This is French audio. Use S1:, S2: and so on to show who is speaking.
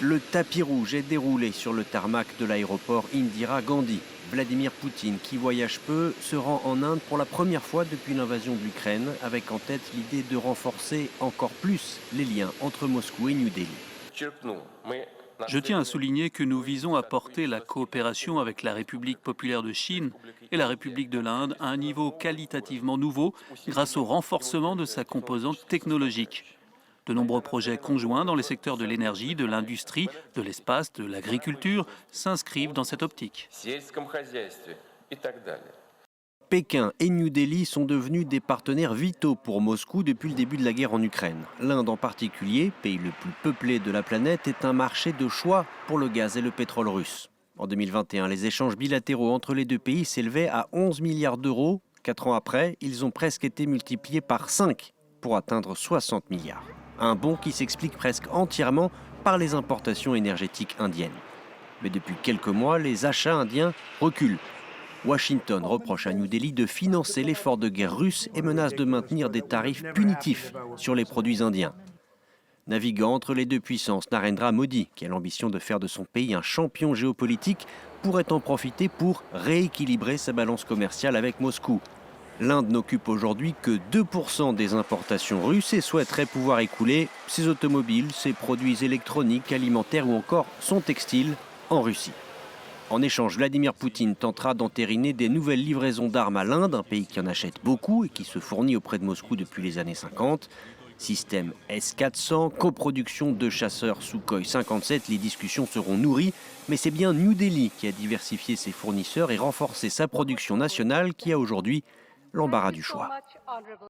S1: Le tapis rouge est déroulé sur le tarmac de l'aéroport Indira Gandhi. Vladimir Poutine, qui voyage peu, se rend en Inde pour la première fois depuis l'invasion de l'Ukraine, avec en tête l'idée de renforcer encore plus les liens entre Moscou et New Delhi.
S2: Je tiens à souligner que nous visons à porter la coopération avec la République populaire de Chine et la République de l'Inde à un niveau qualitativement nouveau grâce au renforcement de sa composante technologique. De nombreux projets conjoints dans les secteurs de l'énergie, de l'industrie, de l'espace, de l'agriculture s'inscrivent dans cette optique.
S1: Pékin et New Delhi sont devenus des partenaires vitaux pour Moscou depuis le début de la guerre en Ukraine. L'Inde en particulier, pays le plus peuplé de la planète, est un marché de choix pour le gaz et le pétrole russe. En 2021, les échanges bilatéraux entre les deux pays s'élevaient à 11 milliards d'euros. 4 ans après, ils ont presque été multipliés par 5 pour atteindre 60 milliards. Un bond qui s'explique presque entièrement par les importations énergétiques indiennes. Mais depuis quelques mois, les achats indiens reculent. Washington reproche à New Delhi de financer l'effort de guerre russe et menace de maintenir des tarifs punitifs sur les produits indiens. Naviguant entre les deux puissances, Narendra Modi, qui a l'ambition de faire de son pays un champion géopolitique, pourrait en profiter pour rééquilibrer sa balance commerciale avec Moscou. L'Inde n'occupe aujourd'hui que 2% des importations russes et souhaiterait pouvoir écouler ses automobiles, ses produits électroniques, alimentaires ou encore son textile en Russie. En échange, Vladimir Poutine tentera d'entériner des nouvelles livraisons d'armes à l'Inde, un pays qui en achète beaucoup et qui se fournit auprès de Moscou depuis les années 50. Système S-400, coproduction de chasseurs Sukhoi 57, les discussions seront nourries, mais c'est bien New Delhi qui a diversifié ses fournisseurs et renforcé sa production nationale qui a aujourd'hui l'embarras du choix.